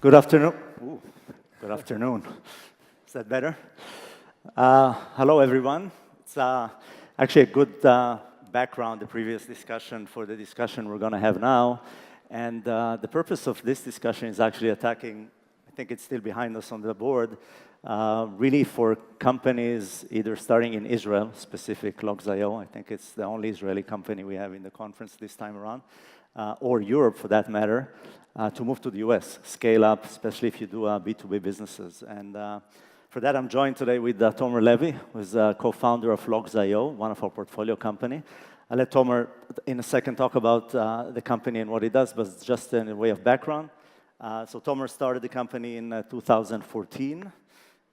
Good afternoon. Ooh, good afternoon. Is that better? Hello, everyone. It's actually a good background, the previous discussion, for the discussion we're going to have now. And the purpose of this discussion is actually attacking, I think it's still behind us on the board, really for companies either starting in Israel, specific Logio, I think it's the only Israeli company we have in the conference this time around, or Europe for that matter, to move to the US, scale up, especially if you do B2B businesses. And for that, I'm joined today with Tomer Levy, who's a co-founder of Logio, one of our portfolio company. I'll let Tomer, in a second, talk about the company and what it does, but just in a way of background. So Tomer started the company in 2014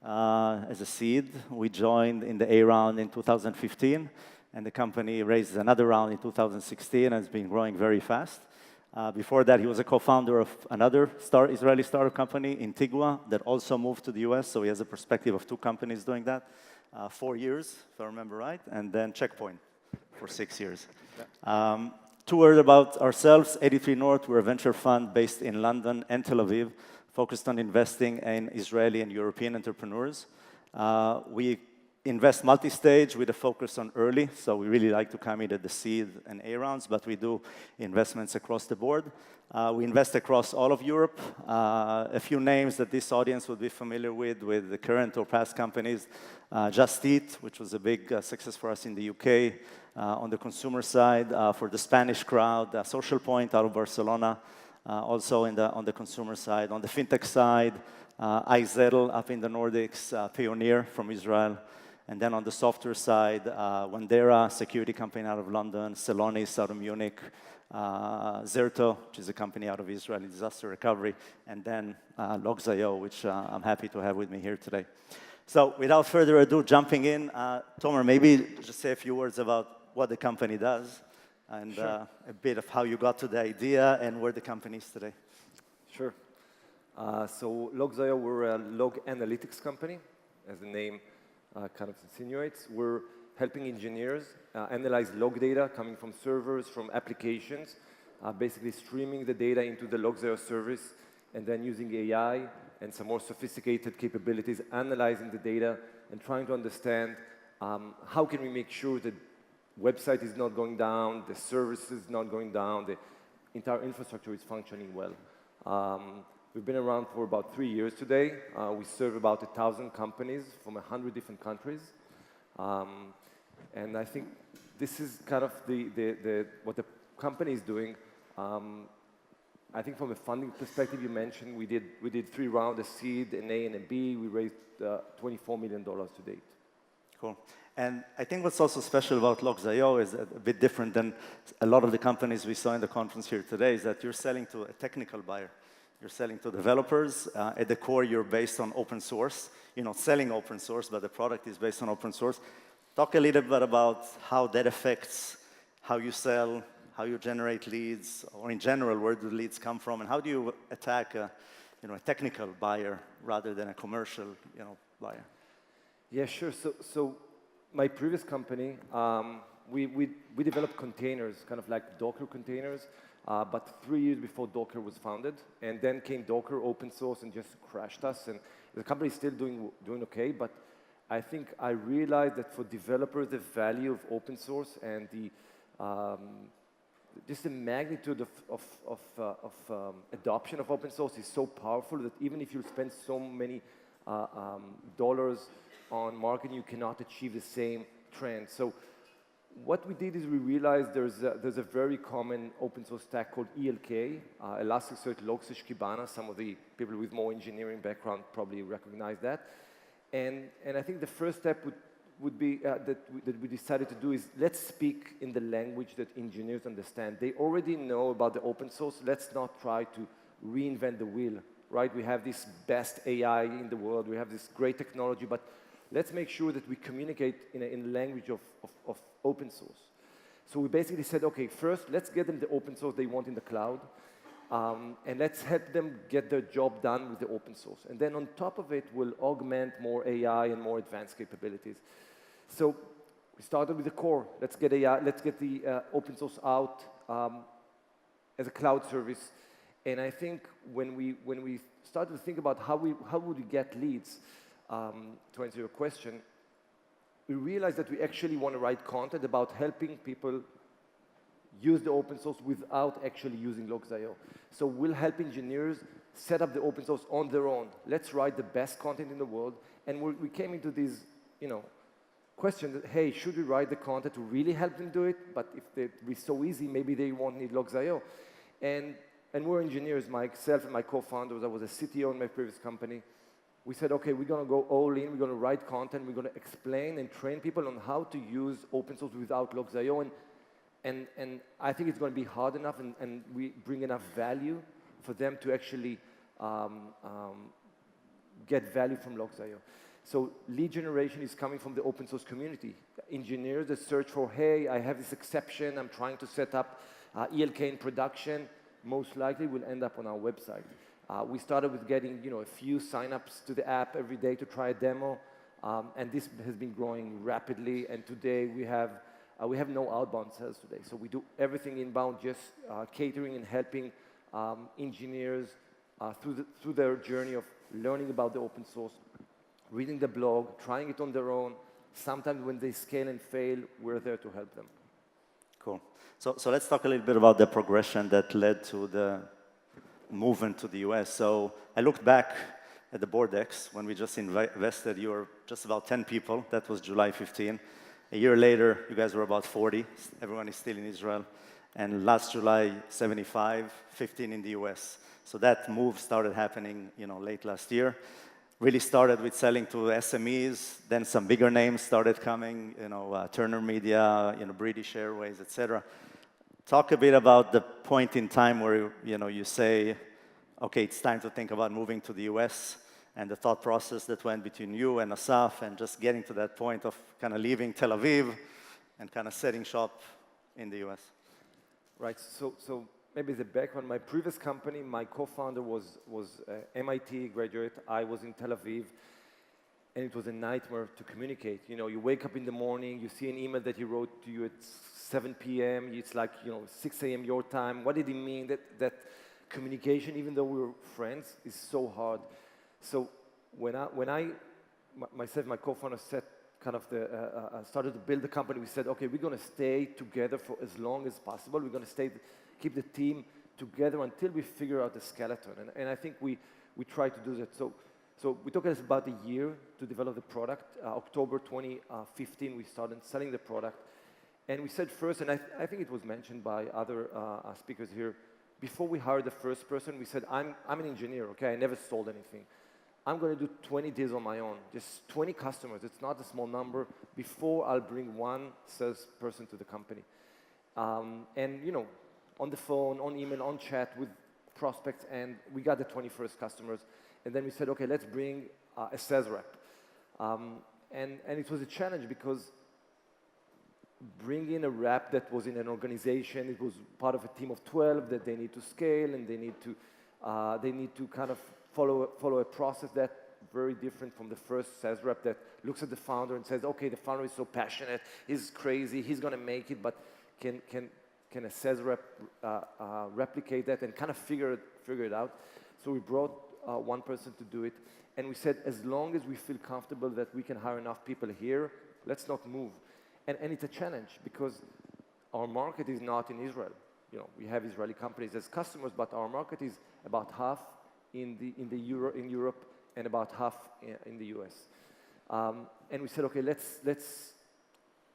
as a seed. We joined in the A round in 2015, and the company raised another round in 2016 and has been growing very fast. Before that, he was a co-founder of another Israeli startup company, Intigua, that also moved to the US, so he has a perspective of two companies doing that. 4 years, if I remember right, and then Checkpoint for 6 years. Yeah. 2 words about ourselves. 83 North, we're a venture fund based in London and Tel Aviv, focused on investing in Israeli and European entrepreneurs. We invest multi-stage with a focus on early, so we really like to come in at the seed and A rounds, but we do investments across the board. We invest across all of Europe. A few names that this audience would be familiar with the current or past companies. Just Eat, which was a big success for us in the UK. On the consumer side, for the Spanish crowd, Social Point out of Barcelona, also on the consumer side. On the fintech side, iZettle up in the Nordics, Payoneer from Israel. And then on the software side, Wandera, security company out of London, Celonis out of Munich, Zerto, which is a company out of Israel in disaster recovery, and then Logio, which I'm happy to have with me here today. So without further ado, jumping in, Tomer, maybe just say a few words about what the company does and Sure. A bit of how you got to the idea and where the company is today. Sure. So Logio, we're a log analytics company, as the name kind of insinuates. We're helping engineers analyze log data coming from servers, from applications, basically streaming the data into the Logio service, and then using AI and some more sophisticated capabilities, analyzing the data and trying to understand how can we make sure that website is not going down, the service is not going down, the entire infrastructure is functioning well. We've been around for about 3 years today. We serve about 1,000 companies from 100 different countries. And I think this is kind of what the company is doing. I think from a funding perspective, you mentioned we did 3 rounds, a seed, an A, and a B. We raised $24 million to date. Cool. And I think what's also special about Logio is a bit different than a lot of the companies we saw in the conference here today, is that you're selling to a technical buyer. You're selling to developers. At the core, you're based on open source. You're not selling open source, but the product is based on open source. Talk a little bit about how that affects how you sell, how you generate leads, or in general, where do leads come from, and how do you attack a technical buyer rather than a commercial buyer? Yeah, sure. So my previous company, we developed containers, kind of like Docker containers, but 3 years before Docker was founded, and then came Docker open source and just crashed us. And the company is still doing okay, but I think I realized that for developers, the value of open source and just the magnitude of adoption of open source is so powerful that even if you spend so many dollars on marketing, you cannot achieve the same trend. So what we did is we realized there's a very common open source stack called ELK, Elasticsearch, Logsearch, Kibana. Some of the people with more engineering background probably recognize that. And I think the first step would be that we decided to do is let's speak in the language that engineers understand. They already know about the open source. Let's not try to reinvent the wheel, right? We have this best AI in the world. We have this great technology, but let's make sure that we communicate in a language of open source. So we basically said, okay, first, let's get them the open source they want in the cloud, and let's help them get their job done with the open source. And then on top of it, we'll augment more AI and more advanced capabilities. So we started with the core. Let's get AI, let's get the open source out as a cloud service. And I think when we started to think about how would we get leads, to answer your question, we realized that we actually want to write content about helping people use the open source without actually using Logio. So we'll help engineers set up the open source on their own. Let's write the best content in the world. And we came into this, question that, hey, should we write the content to really help them do it? But if it be so easy, maybe they won't need Logio. And we're engineers, myself and my co-founders. I was a CTO in my previous company. We said, okay, we're going to go all in. We're going to write content. We're going to explain and train people on how to use open source without Logio. And I think it's going to be hard enough, and we bring enough value for them to actually get value from Logio. So lead generation is coming from the open source community. Engineers that search for, hey, I have this exception. I'm trying to set up ELK in production. Most likely will end up on our website. We started with getting a few signups to the app every day to try a demo, and this has been growing rapidly. And today we have no outbound sales today, so we do everything inbound, just catering and helping engineers through their journey of learning about the open source, reading the blog, trying it on their own. Sometimes when they scale and fail, we're there to help them. Cool. So let's talk a little bit about the progression that led to the movement to the US. So I looked back at the board decks when we just invested. You were just about 10 people. That was July 15. A year later, you guys were about 40. Everyone is still in Israel. And last July, 75, 15 in the US. So that move started happening, late last year. Really started with selling to SMEs. Then some bigger names started coming, Turner Media, British Airways, etc. Talk a bit about the point in time where, you say, okay, it's time to think about moving to the US, and the thought process that went between you and Asaf, and just getting to that point of kind of leaving Tel Aviv and kind of setting shop in the US. Right, so maybe the background, my previous company, my co-founder was MIT graduate. I was in Tel Aviv, and it was a nightmare to communicate. You wake up in the morning, you see an email that he wrote to you at 7 p.m., it's like, 6 a.m. your time. What did he mean? That communication, even though we were friends, is so hard. So when I myself, my co-founder, set kind of started to build the company, we said, okay, we're going to stay together for as long as possible. We're going to keep the team together until we figure out the skeleton. And I think we tried to do that. So we took us about a year to develop the product. October 2015, we started selling the product. And we said first, and I think it was mentioned by other speakers here, before we hired the first person, we said, I'm an engineer, okay? I never sold anything. I'm going to do 20 deals on my own, just 20 customers. It's not a small number before I'll bring one salesperson to the company. And, on the phone, on email, on chat with prospects, and we got the 21st customers. And then we said, okay, let's bring a sales rep. And it was a challenge because bringing a rep that was in an organization, it was part of a team of 12 that they need to scale, and they need to kind of follow a process that's very different from the first sales rep that looks at the founder and says, okay, the founder is so passionate, he's crazy, he's going to make it, but can a sales rep replicate that and kind of figure it out? So we brought one person to do it, and we said, as long as we feel comfortable that we can hire enough people here, let's not move. And it's a challenge because our market is not in Israel. We have Israeli companies as customers, but our market is about half in Europe and about half in the US. And we said, okay, let's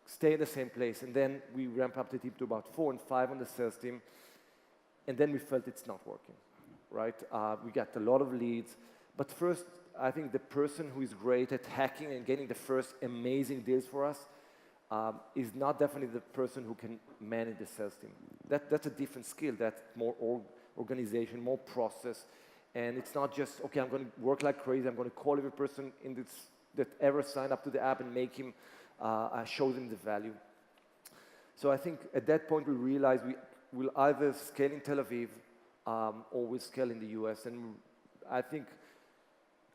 stay in the same place. And then we ramp up the team to about 4 and 5 on the sales team. And then we felt it's not working, right? We got a lot of leads. But first, I think the person who is great at hacking and getting the first amazing deals for us is not definitely the person who can manage the sales team. That's a different skill. That's more organization, more process. And it's not just, okay, I'm going to work like crazy. I'm going to call every person that ever signed up to the app and make him, show them the value. So I think at that point we realized we'll either scale in Tel Aviv or we'll scale in the US. And I think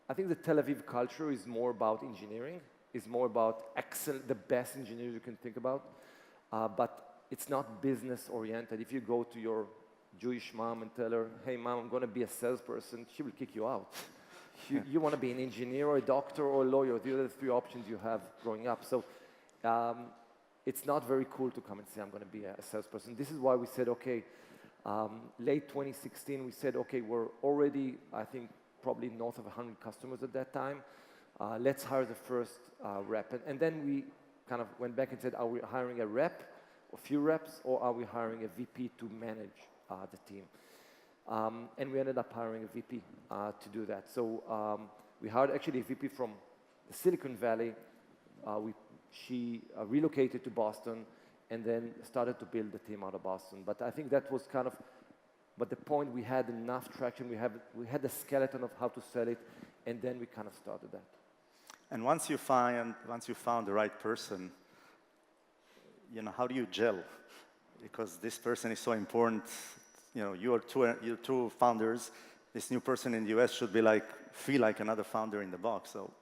the Tel Aviv culture is more about engineering. It's more about the best engineers you can think about. But it's not business oriented. If you go to your Jewish mom and tell her, hey, mom, I'm going to be a salesperson, she will kick you out. You want to be an engineer or a doctor or a lawyer. These are the three options you have growing up. So it's not very cool to come and say, I'm going to be a salesperson. This is why we said, okay, late 2016, we said, okay, we're already, I think, probably north of 100 customers at that time. Let's hire the first rep. And then we kind of went back and said, are we hiring a rep, a few reps, or are we hiring a VP to manage the team? And we ended up hiring a VP to do that. So we hired actually a VP from the Silicon Valley. She relocated to Boston and then started to build the team out of Boston. But I think that was kind of, but the point, we had enough traction, we had the skeleton of how to sell it, and then we kind of started that. And once you found the right person, you know, how do you gel? Because this person is so important. You know, you're two founders. This new person in the US should be feel like another founder in the box. So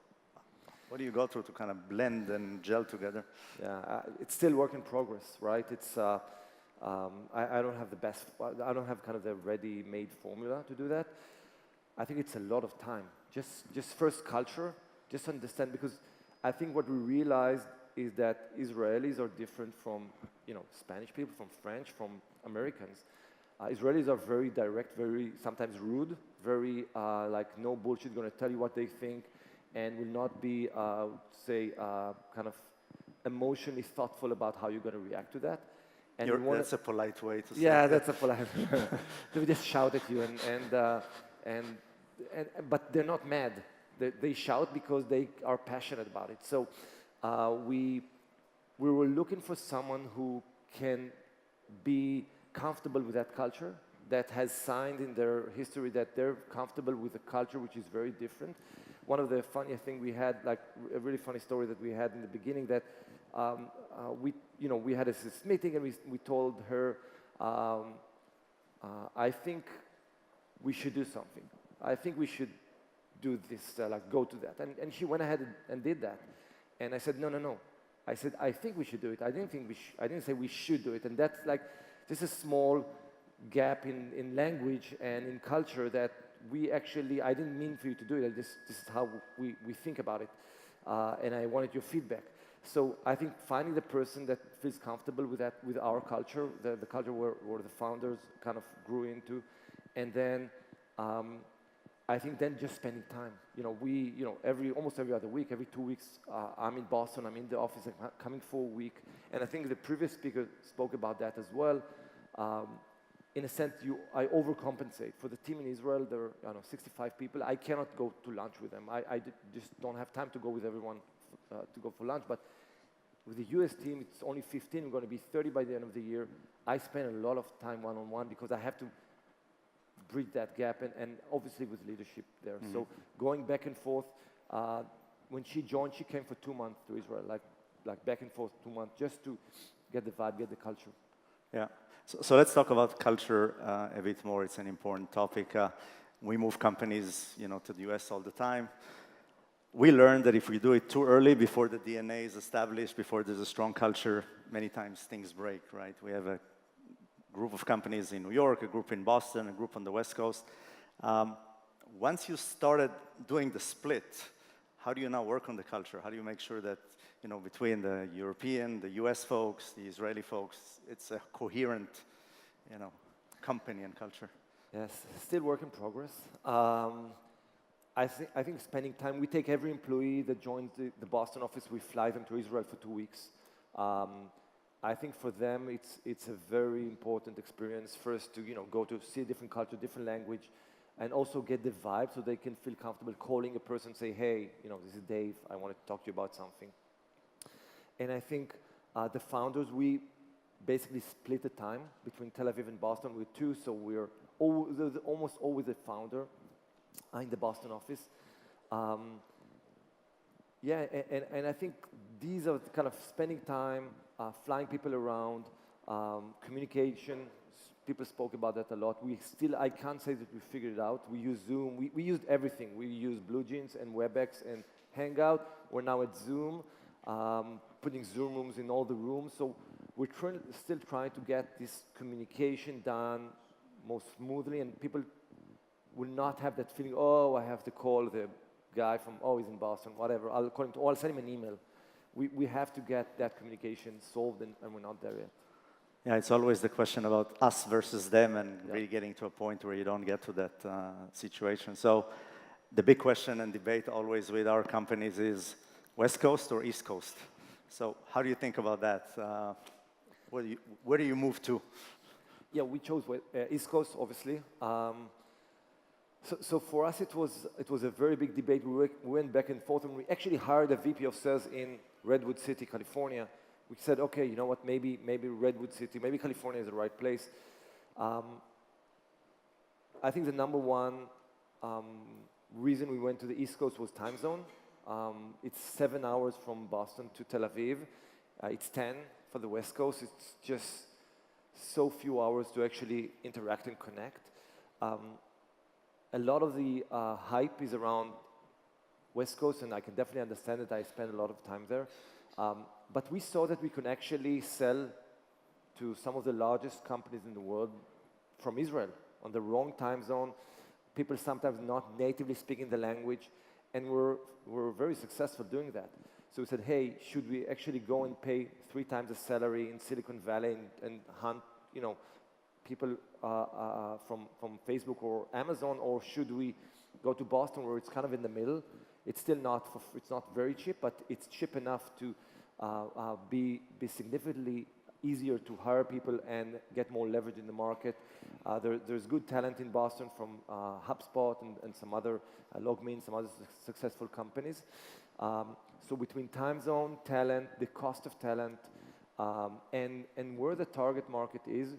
what do you go through to kind of blend and gel together? Yeah, it's still work in progress, right? It's, I don't have the best, I don't have kind of the ready-made formula to do that. I think it's a lot of time. Just first culture, just understand, because I think what we realized is that Israelis are different from, you know, Spanish people, from French, from Americans. Israelis are very direct, very sometimes rude, very no bullshit, going to tell you what they think, and will not be, kind of emotionally thoughtful about how you're going to react to that. And that's a polite way to say yeah, it. that's a polite They just shout at you, but they're not mad. They shout because they are passionate about it. So we were looking for someone who can be comfortable with that culture, that has signed in their history that they're comfortable with a culture which is very different. One of the funniest things we had, like a really funny story that we had in the beginning, that we had a meeting and we told her, I think we should do something. I think we should do this, go to that. And she went ahead and did that. And I said, no. I said, I think we should do it. I didn't say we should do it. And that's this is a small gap in language and in culture that I didn't mean for you to do it. This is how we think about it. And I wanted your feedback. So I think finding the person that feels comfortable with that, with our culture, the culture where the founders kind of grew into, and then I think then just spending time. Almost every other week, every 2 weeks, I'm in Boston, I'm in the office, I'm coming for a week, and I think the previous speaker spoke about that as well. In a sense, I overcompensate. For the team in Israel, there are 65 people. I cannot go to lunch with them. I just don't have time to go with everyone to go for lunch. But with the US team, it's only 15. We're going to be 30 by the end of the year. I spend a lot of time one-on-one because I have to bridge that gap, and obviously with leadership there. Mm-hmm. So going back and forth, when she joined, she came for 2 months to Israel, like back and forth 2 months, just to get the vibe, get the culture. Yeah. So let's talk about culture a bit more. It's an important topic. We move companies, to the US all the time. We learned that if we do it too early, before the DNA is established, before there's a strong culture, many times things break, right? We have a group of companies in New York, a group in Boston, a group on the West Coast. Once you started doing the split, how do you now work on the culture? How do you make sure that, between the European, the US folks, the Israeli folks, it's a coherent, company and culture? Yes, still work in progress. I think spending time, we take every employee that joins the Boston office, we fly them to Israel for 2 weeks. I think for them, it's a very important experience first to, go to see a different culture, different language, and also get the vibe so they can feel comfortable calling a person, say, hey, this is Dave, I want to talk to you about something. And I think the founders, we basically split the time between Tel Aviv and Boston. We're 2, so we're almost always a founder in the Boston office. And I think these are the kind of spending time, flying people around, communication. People spoke about that a lot. I can't say that we figured it out. We use Zoom. We used everything. We used Blue Jeans and WebEx and Hangout. We're now at Zoom, putting Zoom rooms in all the rooms. So we're still trying to get this communication done more smoothly, and people will not have that feeling, oh, I have to call the guy from, oh, he's in Boston, whatever. I'll call him, or I'll send him an email. We have to get that communication solved, and we're not there yet. Yeah, it's always the question about us versus them, and really getting to a point where you don't get to that situation. So the big question and debate always with our companies is West Coast or East Coast? So how do you think about that? Where do you move to? Yeah, we chose East Coast, obviously. So for us, it was a very big debate. We went back and forth, and we actually hired a VP of sales in Redwood City, California. We said, okay, you know what, maybe Redwood City, maybe California is the right place. I think the number one reason we went to the East Coast was time zone. It's 7 hours from Boston to Tel Aviv. It's 10 for the West Coast. It's just so few hours to actually interact and connect. A lot of the hype is around West Coast, and I can definitely understand it. I spend a lot of time there. But we saw that we could actually sell to some of the largest companies in the world from Israel on the wrong time zone. People sometimes not natively speaking the language, and we're very successful doing that. So we said, hey, should we actually go and pay 3 times the salary in Silicon Valley and hunt, you know, people from Facebook or Amazon, or should we go to Boston where it's kind of in the middle? It's still it's not very cheap, but it's cheap enough to be significantly easier to hire people and get more leverage in the market. There's good talent in Boston from HubSpot and some other LogMeIn, some other successful companies. So between time zone, talent, the cost of talent, and where the target market is,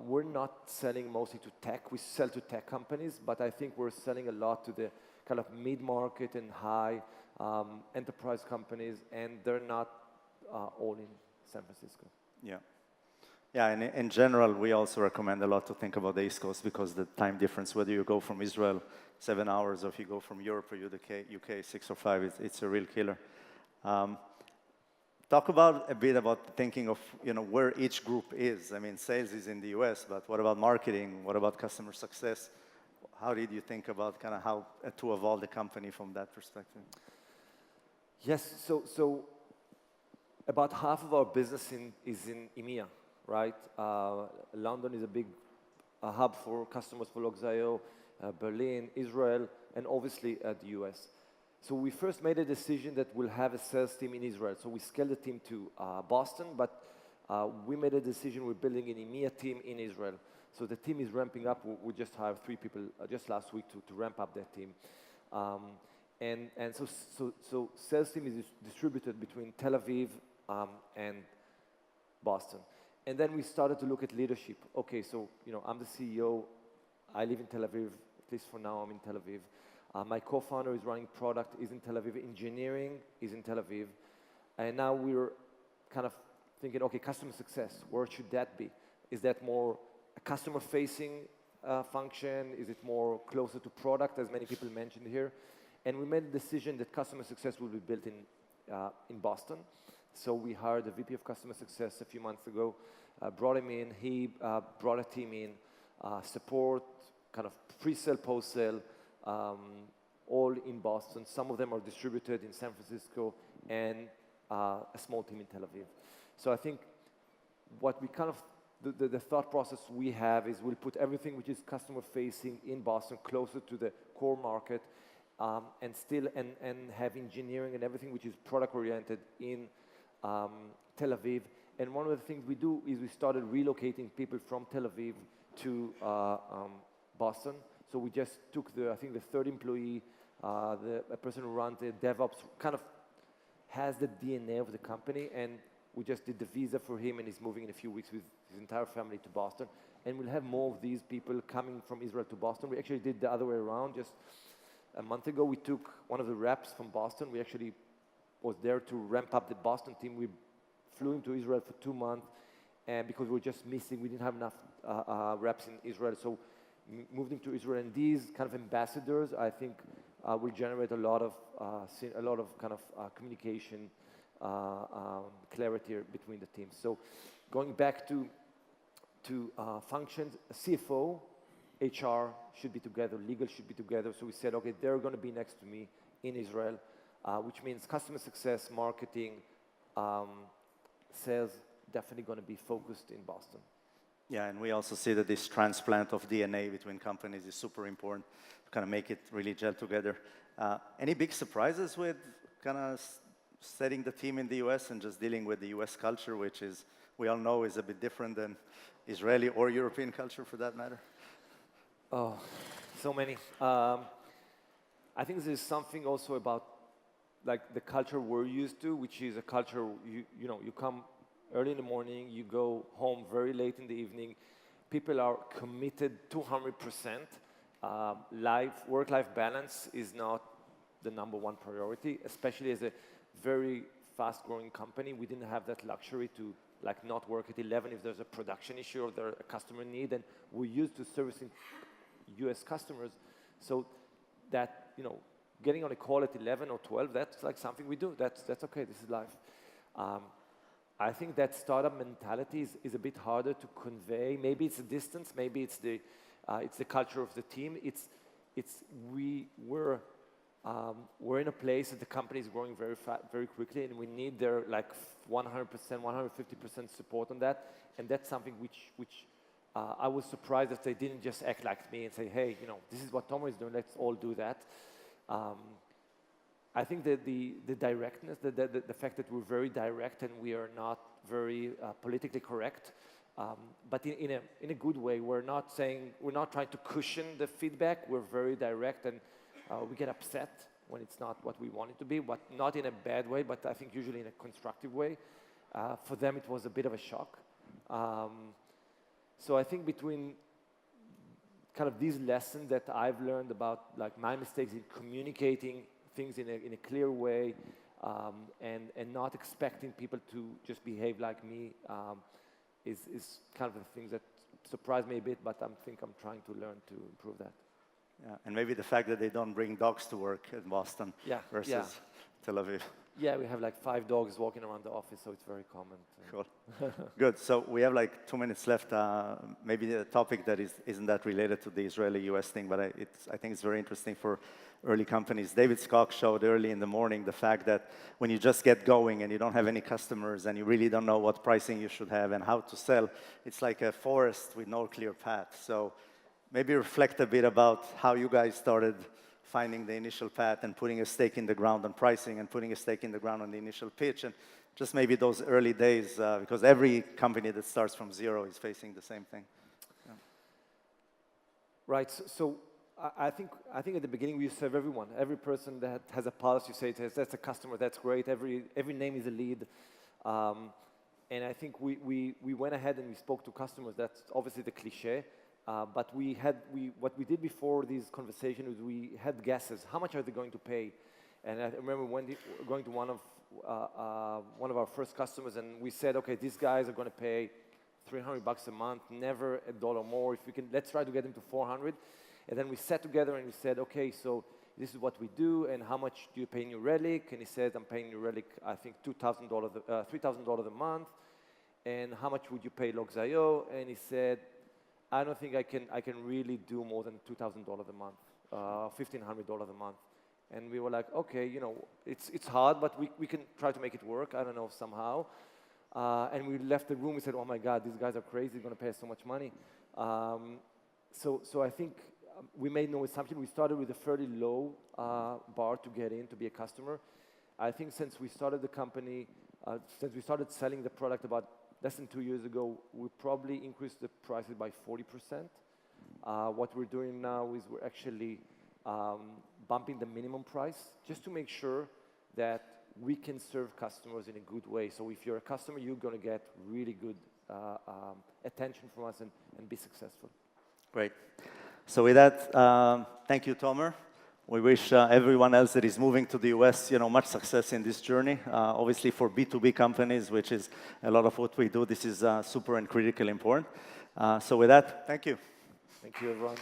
we're not selling mostly to tech. We sell to tech companies, but I think we're selling a lot to the kind of mid-market and high enterprise companies, and they're not all in San Francisco. Yeah. Yeah, and in general, we also recommend a lot to think about the East Coast because the time difference, whether you go from Israel 7 hours or if you go from Europe or UK 6 or 5, it's a real killer. Talk about a bit about thinking of, you know, where each group is. I mean, sales is in the US, but what about marketing? What about customer success? How did you think about kind of how to evolve the company from that perspective? Yes, so about half of our business is in EMEA, right? London is a big hub for customers for Logio, Berlin, Israel, and obviously the US. So we first made a decision that we'll have a sales team in Israel. So we scaled the team to Boston, but we made a decision we're building an EMEA team in Israel. So the team is ramping up. We just hired 3 people just last week to ramp up that team. And so sales team is distributed between Tel Aviv and Boston. And then we started to look at leadership. Okay, so, you know, I'm the CEO. I live in Tel Aviv. At least for now, I'm in Tel Aviv. My co-founder is running product, is in Tel Aviv. Engineering is in Tel Aviv. And now we're kind of thinking, okay, customer success, where should that be? Is that more a customer-facing function? Is it more closer to product, as many people mentioned here? And we made a decision that customer success will be built in Boston. So we hired a VP of customer success a few months ago, brought him in. He brought a team in, support, kind of pre-sale, post-sale, all in Boston. Some of them are distributed in San Francisco and a small team in Tel Aviv. So I think what we kind of, the thought process we have is we'll put everything which is customer facing in Boston closer to the core market and still have engineering and everything which is product oriented in Tel Aviv. And one of the things we do is we started relocating people from Tel Aviv to Boston. So we just took I think the third employee, a person who runs the DevOps, kind of has the DNA of the company, and we just did the visa for him, and he's moving in a few weeks with his entire family to Boston. And we'll have more of these people coming from Israel to Boston. We actually did the other way around. Just a month ago, we took one of the reps from Boston. We actually was there to ramp up the Boston team. We flew him to Israel for 2 months, and because we were just missing, we didn't have enough reps in Israel. So moved him to Israel, and these kind of ambassadors, I think, will generate a lot of kind of communication, clarity between the teams. So going back to functions, CFO HR should be together, legal should be together. So we said, okay, they're going to be next to me in Israel, which means customer success, marketing, sales, definitely going to be focused in Boston. Yeah, and we also see that this transplant of DNA between companies is super important to kind of make it really gel together. Any big surprises with kind of setting the team in the US and just dealing with the US culture, which is, we all know, is a bit different than Israeli or European culture for that matter? Oh, so many. I think there's something also about like the culture we're used to, which is a culture, you come early in the morning, you go home very late in the evening. People are committed 200%. Work-life balance is not the #1 priority, especially as a very fast-growing company. We didn't have that luxury to like not work at 11 if there's a production issue or there's a customer need, and we're used to servicing US customers. So that, getting on a call at 11 or 12, that's like something we do. That's okay, this is life. I think that startup mentality is a bit harder to convey. Maybe it's the distance, maybe it's the culture of the team. We're in a place that the company is growing very quickly, and we need their like 100%, 150% support on that. And that's something which I was surprised that they didn't just act like me and say, hey, this is what Tomer is doing, let's all do that. I think that the directness, the fact that we're very direct and we are not very politically correct, but in a good way. We're not trying to cushion the feedback. We're very direct, and we get upset when it's not what we want it to be, but not in a bad way, but I think usually in a constructive way. For them, it was a bit of a shock. So I think between kind of these lessons that I've learned about like my mistakes in communicating things in a clear way, and not expecting people to just behave like me, is kind of the things that surprised me a bit, but I think I'm trying to learn to improve that. Yeah, and maybe the fact that they don't bring dogs to work in Boston versus Tel Aviv. Yeah, we have like 5 dogs walking around the office, so it's very common. Cool. Good. So we have like 2 minutes left. Maybe a topic that isn't that related to the Israeli-US thing, but I think it's very interesting for early companies. David Scott showed early in the morning the fact that when you just get going and you don't have any customers and you really don't know what pricing you should have and how to sell, it's like a forest with no clear path. So maybe reflect a bit about how you guys started finding the initial path and putting a stake in the ground on pricing and putting a stake in the ground on the initial pitch, and just maybe those early days, because every company that starts from zero is facing the same thing. Yeah. Right. So I think at the beginning we serve everyone. Every person that has a pulse, you say, that's a customer, that's great. Every name is a lead. And I think we went ahead and we spoke to customers. That's obviously the cliche. But what we did before these conversations was we had guesses. How much are they going to pay? And I remember going to one of our first customers, and we said, okay, these guys are going to pay $300 a month, never $1 more. If we can, let's try to get them to 400. And then we sat together and we said, okay, so this is what we do, and how much do you pay New Relic? And he said, I'm paying New Relic, I think $3,000 a month. And how much would you pay Logio? And he said, I don't think I can really do more than $2,000 a month, $1,500 a month. And we were like, okay, it's hard, but we can try to make it work. I don't know, somehow. And we left the room. We said, oh my God, these guys are crazy. They're going to pay us so much money. So I think we made no assumption. We started with a fairly low bar to get in, to be a customer. I think since we started the company, since we started selling the product about less than 2 years ago, we probably increased the prices by 40%. What we're doing now is we're actually bumping the minimum price just to make sure that we can serve customers in a good way. So if you're a customer, you're going to get really good attention from us and be successful. Great. So with that, thank you, Tomer. We wish everyone else that is moving to the US, much success in this journey. Obviously, for B2B companies, which is a lot of what we do, this is super and critically important. So with that, thank you. Thank you, everyone.